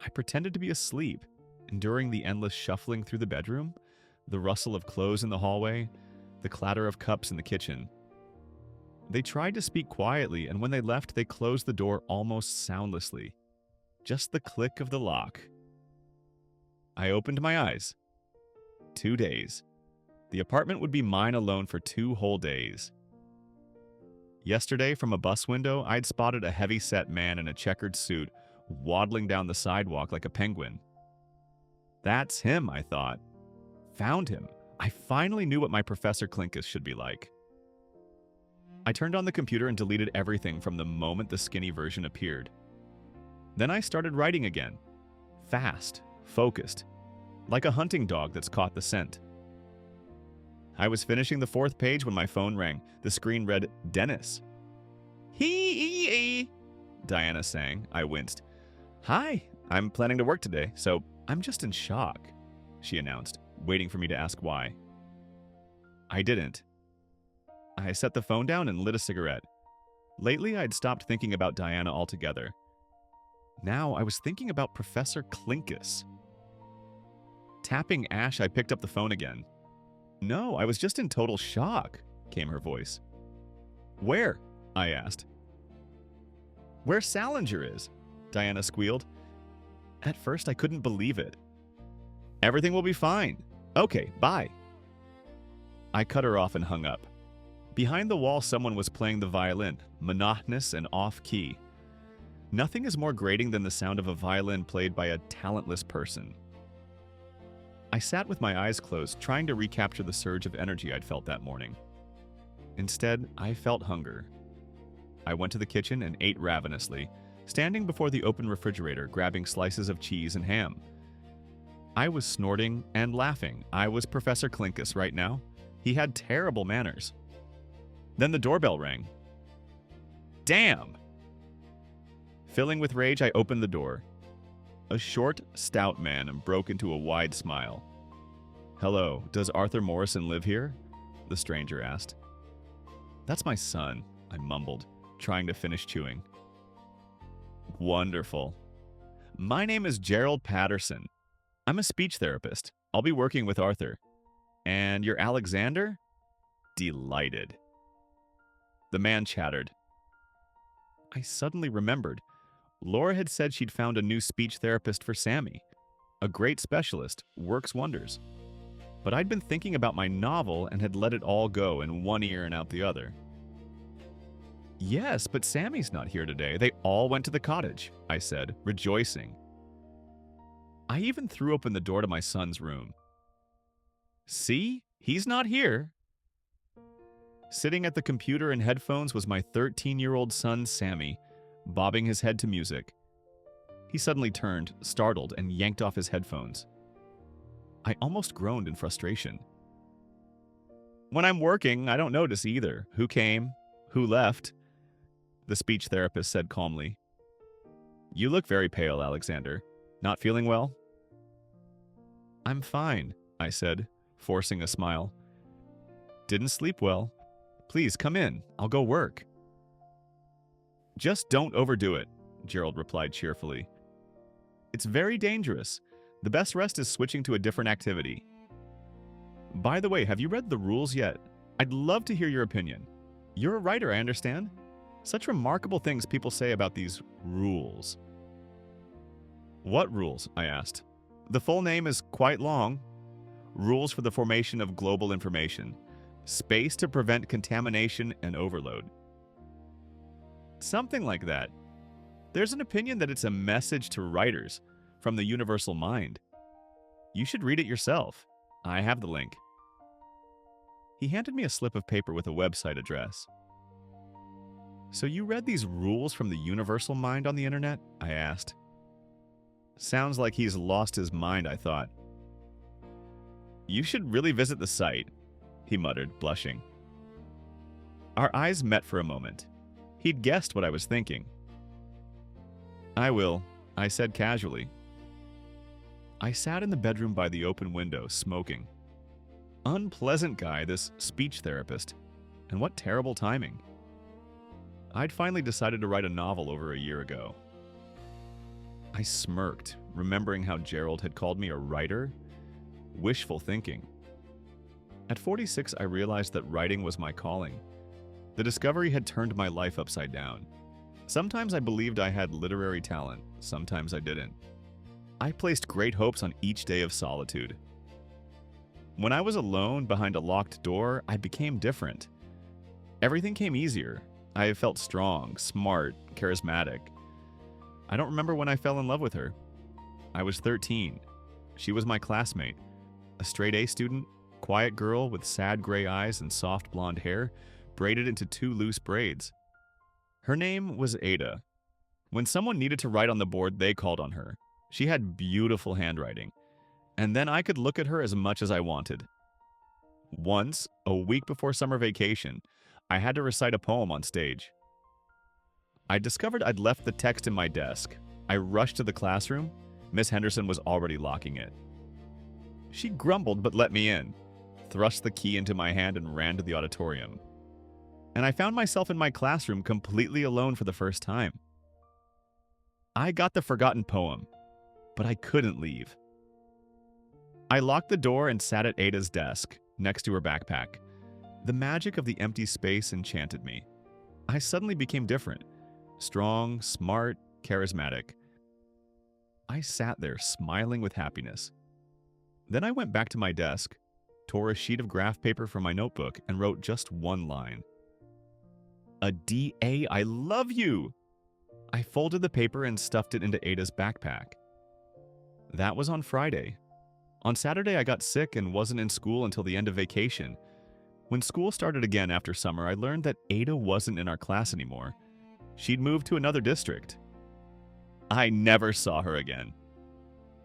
I pretended to be asleep, enduring the endless shuffling through the bedroom, the rustle of clothes in the hallway, the clatter of cups in the kitchen. They tried to speak quietly, and when they left, they closed the door almost soundlessly. Just the click of the lock. I opened my eyes. 2 days. The apartment would be mine alone for 2 whole days. Yesterday, from a bus window, I'd spotted a heavy-set man in a checkered suit waddling down the sidewalk like a penguin. That's him, I thought. Found him. I finally knew what my Professor Clinkus should be like. I turned on the computer and deleted everything from the moment the skinny version appeared. Then I started writing again. Fast, focused, like a hunting dog that's caught the scent. I was finishing the 4th page when my phone rang. The screen read, Dennis. Hee, Diana sang. I winced. Hi, I'm planning to work today, so I'm just in shock, she announced, waiting for me to ask why. I didn't. I set the phone down and lit a cigarette. Lately, I'd stopped thinking about Diana altogether. Now, I was thinking about Professor Clinkus. Tapping Ash, I picked up the phone again. No, I was just in total shock, came her voice. Where? I asked. Where Salinger is, Diana squealed. At first, I couldn't believe it. Everything will be fine. Okay, bye. I cut her off and hung up. Behind the wall, someone was playing the violin, monotonous and off-key. Nothing is more grating than the sound of a violin played by a talentless person. I sat with my eyes closed, trying to recapture the surge of energy I'd felt that morning. Instead, I felt hunger. I went to the kitchen and ate ravenously, standing before the open refrigerator, grabbing slices of cheese and ham. I was snorting and laughing. I was Professor Clinkus right now. He had terrible manners. Then the doorbell rang. Damn! Filling with rage, I opened the door. A short, stout man broke into a wide smile. Hello, does Arthur Morrison live here? The stranger asked. That's my son, I mumbled, trying to finish chewing. Wonderful. My name is Gerald Patterson. I'm a speech therapist. I'll be working with Arthur. And you're Alexander? Delighted. The man chattered. I suddenly remembered. Laura had said she'd found a new speech therapist for Sammy. A great specialist, works wonders. But I'd been thinking about my novel and had let it all go in one ear and out the other. Yes, but Sammy's not here today. They all went to the cottage, I said, rejoicing. I even threw open the door to my son's room. See? He's not here. Sitting at the computer in headphones was my 13-year-old son, Sammy, bobbing his head to music. He suddenly turned, startled, and yanked off his headphones. I almost groaned in frustration. When I'm working, I don't notice either. Who came? Who left? The speech therapist said calmly. You look very pale, Alexander. Not feeling well? I'm fine, I said, forcing a smile. Didn't sleep well. Please come in. I'll go work. Just don't overdo it, Gerald replied cheerfully. It's very dangerous. The best rest is switching to a different activity. By the way, have you read the rules yet? I'd love to hear your opinion. You're a writer, I understand. Such remarkable things people say about these rules. What rules? I asked. The full name is quite long. Rules for the Formation of Global Information. Space to prevent contamination and overload. Something like that. There's an opinion that it's a message to writers from the universal mind. You should read it yourself. I have the link. He handed me a slip of paper with a website address. So you read these rules from the universal mind on the internet? I asked. Sounds like he's lost his mind, I thought. You should really visit the site, he muttered, blushing. Our eyes met for a moment. He'd guessed what I was thinking. I will, I said casually. I sat in the bedroom by the open window, smoking. Unpleasant guy, this speech therapist. And what terrible timing. I'd finally decided to write a novel over a year ago. I smirked, remembering how Gerald had called me a writer. Wishful thinking. At 46, I realized that writing was my calling. The discovery had turned my life upside down. Sometimes I believed I had literary talent, sometimes I didn't. I placed great hopes on each day of solitude. When I was alone behind a locked door, I became different. Everything came easier. I felt strong, smart, charismatic. I don't remember when I fell in love with her. I was 13. She was my classmate, a straight A student, quiet girl with sad gray eyes and soft blonde hair, braided into 2 loose braids. Her name was Ada. When someone needed to write on the board, they called on her. She had beautiful handwriting, and then I could look at her as much as I wanted. Once, a week before summer vacation, I had to recite a poem on stage. I discovered I'd left the text in my desk. I rushed to the classroom. Miss Henderson was already locking it. She grumbled but let me in, thrust the key into my hand and ran to the auditorium. And I found myself in my classroom completely alone for the first time. I got the forgotten poem, but I couldn't leave. I locked the door and sat at Ada's desk, next to her backpack. The magic of the empty space enchanted me. I suddenly became different. Strong, smart, charismatic. I sat there smiling with happiness. Then I went back to my desk, tore a sheet of graph paper from my notebook, and wrote just one line. "A DA, I love you!" I folded the paper and stuffed it into Ada's backpack. That was on Friday. On Saturday, I got sick and wasn't in school until the end of vacation. When school started again after summer, I learned that Ada wasn't in our class anymore. She'd moved to another district. I never saw her again.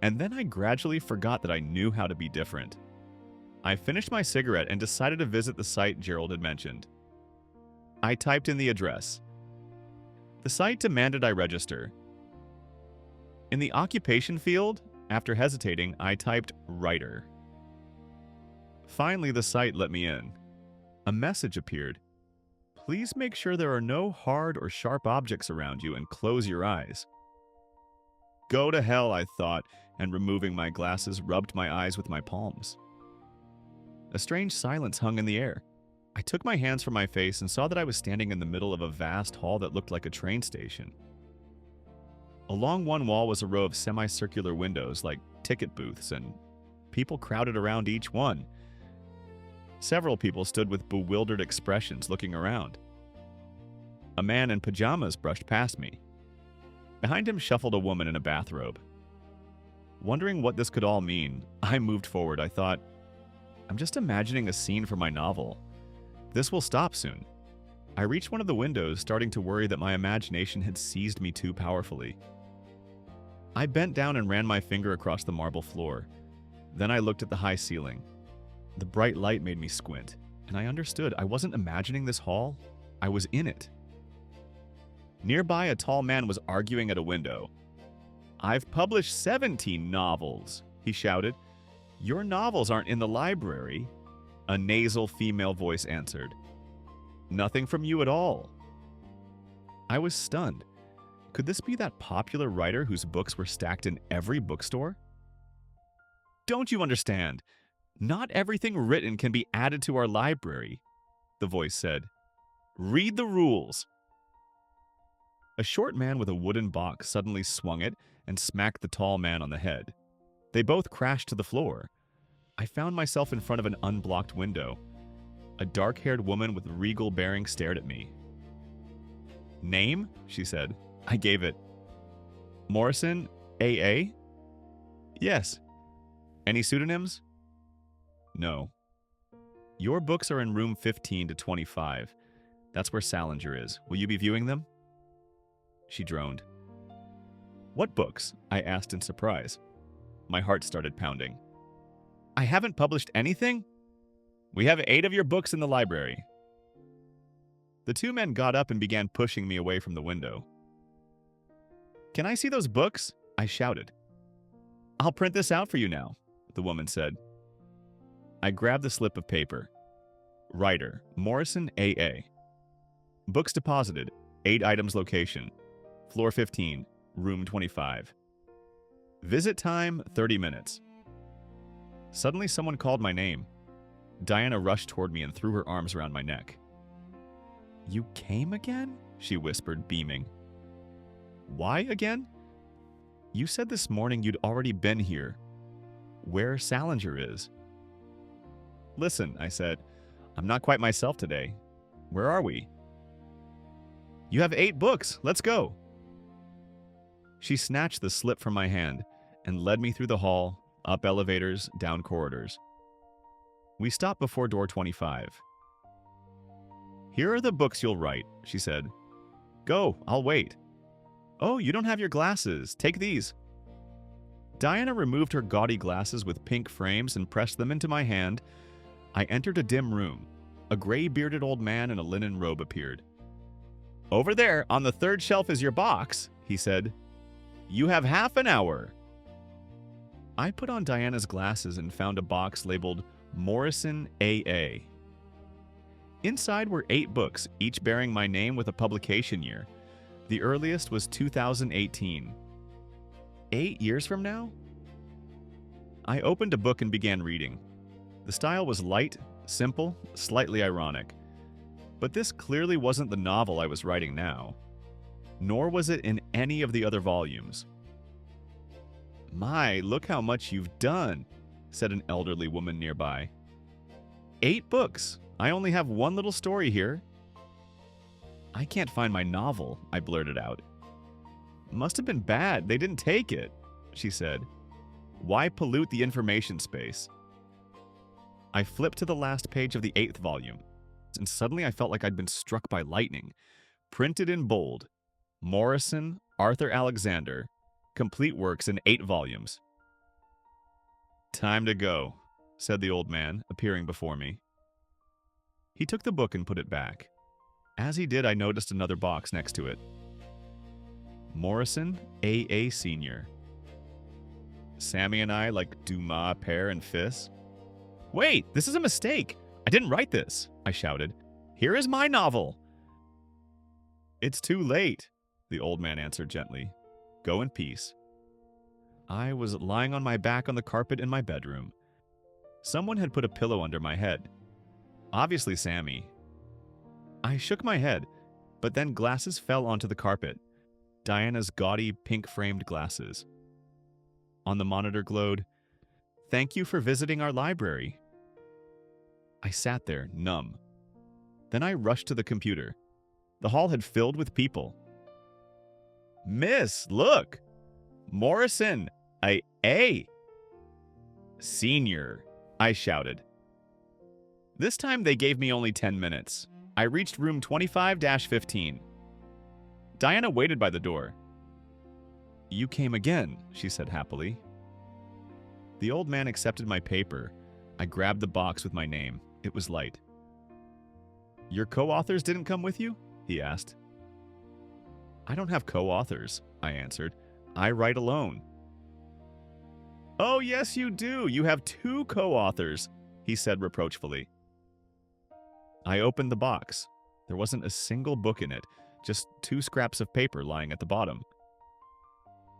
And then I gradually forgot that I knew how to be different. I finished my cigarette and decided to visit the site Gerald had mentioned. I typed in the address. The site demanded I register. In the occupation field, after hesitating, I typed writer. Finally, the site let me in. A message appeared. Please make sure there are no hard or sharp objects around you and close your eyes. Go to hell, I thought, and removing my glasses, rubbed my eyes with my palms. A strange silence hung in the air. I took my hands from my face and saw that I was standing in the middle of a vast hall that looked like a train station. Along one wall was a row of semicircular windows like ticket booths, and people crowded around each one. Several people stood with bewildered expressions looking around. A man in pajamas brushed past me. Behind him shuffled a woman in a bathrobe. Wondering what this could all mean, I moved forward. I thought, I'm just imagining a scene for my novel. This will stop soon. I reached one of the windows, starting to worry that my imagination had seized me too powerfully. I bent down and ran my finger across the marble floor. Then I looked at the high ceiling. The bright light made me squint, and I understood I wasn't imagining this hall, I was in it. Nearby, a tall man was arguing at a window. "I've published 17 novels," he shouted. "Your novels aren't in the library," a nasal female voice answered. "Nothing from you at all." I was stunned. Could this be that popular writer whose books were stacked in every bookstore? "Don't you understand? Not everything written can be added to our library," the voice said. "Read the rules." A short man with a wooden box suddenly swung it and smacked the tall man on the head. They both crashed to the floor. I found myself in front of an unblocked window. A dark-haired woman with regal bearing stared at me. "Name?" she said. I gave it. "Morrison, A.A.?" "Yes." "Any pseudonyms?" "No." "Your books are in room 15 to 25. That's where Salinger is. Will you be viewing them?" She droned. "What books?" I asked in surprise. My heart started pounding. "I haven't published anything?" "We have 8 of your books in the library." The two men got up and began pushing me away from the window. "Can I see those books?" I shouted. "I'll print this out for you now," the woman said. I grabbed the slip of paper. Writer, Morrison A.A. Books deposited, 8 items location. Floor 15, room 25. Visit time, 30 minutes. Suddenly, someone called my name. Diana rushed toward me and threw her arms around my neck. You came again? She whispered, beaming. Why again? You said this morning you'd already been here. Where Salinger is. Listen, I said, I'm not quite myself today. Where are we? You have 8 books. Let's go. She snatched the slip from my hand and led me through the hall, up elevators, down corridors. We stopped before door 25. Here are the books you'll write, she said. Go, I'll wait. Oh, you don't have your glasses. Take these. Diana removed her gaudy glasses with pink frames and pressed them into my hand. I entered a dim room. A gray-bearded old man in a linen robe appeared. Over there, on the 3rd shelf is your box, he said. You have half an hour. I put on Diana's glasses and found a box labeled Morrison AA. Inside were 8 books, each bearing my name with a publication year. The earliest was 2018. 8 years from now? I opened a book and began reading. The style was light, simple, slightly ironic. But this clearly wasn't the novel I was writing now. Nor was it in any of the other volumes. My, look how much you've done, said an elderly woman nearby. 8 books. I only have one little story here. I can't find my novel, I blurted out. Must have been bad. They didn't take it, she said. Why pollute the information space? I flipped to the last page of the 8th volume, and suddenly I felt like I'd been struck by lightning. Printed in bold, Morrison, Arthur Alexander, complete works in 8 volumes. Time to go, said the old man, appearing before me. He took the book and put it back. As he did, I noticed another box next to it. Morrison, AA Senior. Sammy and I like Dumas, Pear, and Fiss. Wait, this is a mistake. I didn't write this, I shouted. Here is my novel. It's too late, the old man answered gently. Go in peace. I was lying on my back on the carpet in my bedroom. Someone had put a pillow under my head. Obviously Sammy. I shook my head, but then glasses fell onto the carpet. Diana's gaudy, pink-framed glasses. On the monitor glowed, "Thank you for visiting our library." I sat there, numb. Then I rushed to the computer. The hall had filled with people. Miss, look! Morrison, A. Senior, I shouted. This time they gave me only 10 minutes. I reached room 25-15. Diana waited by the door. You came again, she said happily. The old man accepted my paper. I grabbed the box with my name. It was light. Your co-authors didn't come with you? He asked. I don't have co-authors, I answered. I write alone. Oh, yes, you do. You have 2 co-authors, he said reproachfully. I opened the box. There wasn't a single book in it, just 2 scraps of paper lying at the bottom.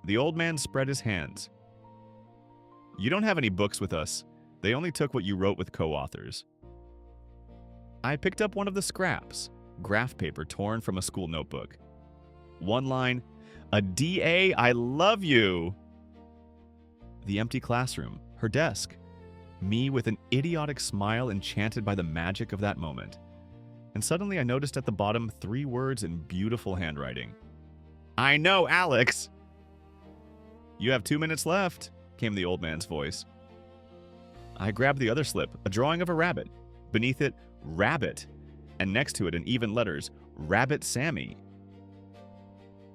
The old man spread his hands. You don't have any books with us. They only took what you wrote with co-authors. I picked up one of the scraps, graph paper torn from a school notebook. One line, a DA, I love you. The empty classroom, her desk, me with an idiotic smile enchanted by the magic of that moment. And suddenly I noticed at the bottom 3 words in beautiful handwriting. I know, Alex! You have 2 minutes left, came the old man's voice. I grabbed the other slip, a drawing of a rabbit. Beneath it, Rabbit, and next to it in even letters, Rabbit Sammy.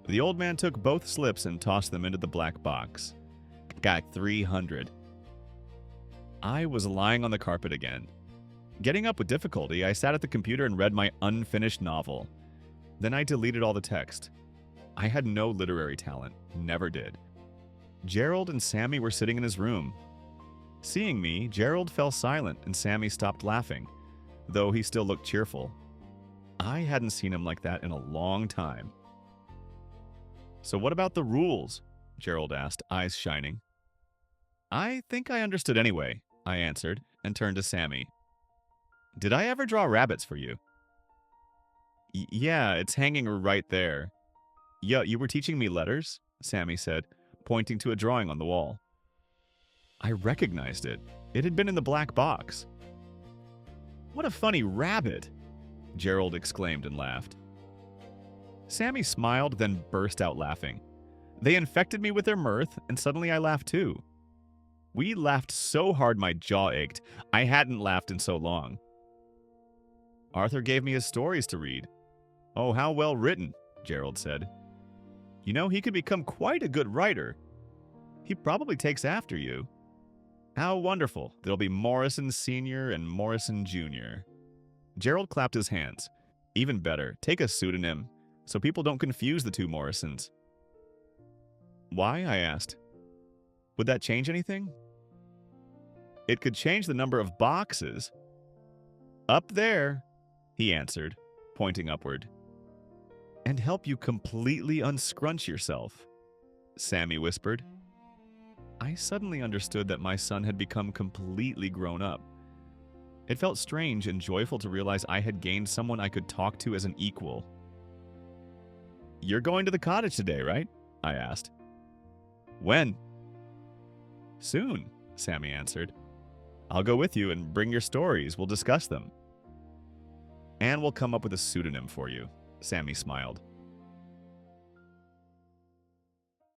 The old man took both slips and tossed them into the black box. Got 300. I was lying on the carpet again. Getting up with difficulty, I sat at the computer and read my unfinished novel. Then I deleted all the text. I had no literary talent, never did. Gerald and Sammy were sitting in his room. Seeing me, Gerald fell silent and Sammy stopped laughing, though he still looked cheerful. I hadn't seen him like that in a long time. So what about the rules? Gerald asked, eyes shining. I think I understood anyway, I answered, and turned to Sammy. Did I ever draw rabbits for you? Yeah, it's hanging right there. Yeah, you were teaching me letters? Sammy said, pointing to a drawing on the wall. I recognized it. It had been in the black box. What a funny rabbit! Gerald exclaimed and laughed. Sammy smiled, then burst out laughing. They infected me with their mirth, and suddenly I laughed too. We laughed so hard my jaw ached. I hadn't laughed in so long. Arthur gave me his stories to read. Oh, how well written, Gerald said. You know, he could become quite a good writer. He probably takes after you. How wonderful. There'll be Morrison Sr. and Morrison Jr. Gerald clapped his hands. Even better, take a pseudonym, so people don't confuse the two Morrisons. Why? I asked. Would that change anything? It could change the number of boxes. Up there, he answered, pointing upward. And help you completely unscrunch yourself, Sammy whispered. I suddenly understood that my son had become completely grown up. It felt strange and joyful to realize I had gained someone I could talk to as an equal. You're going to the cottage today, right? I asked. When? Soon, Sammy answered. I'll go with you and bring your stories. We'll discuss them. And we'll come up with a pseudonym for you, Sammy smiled.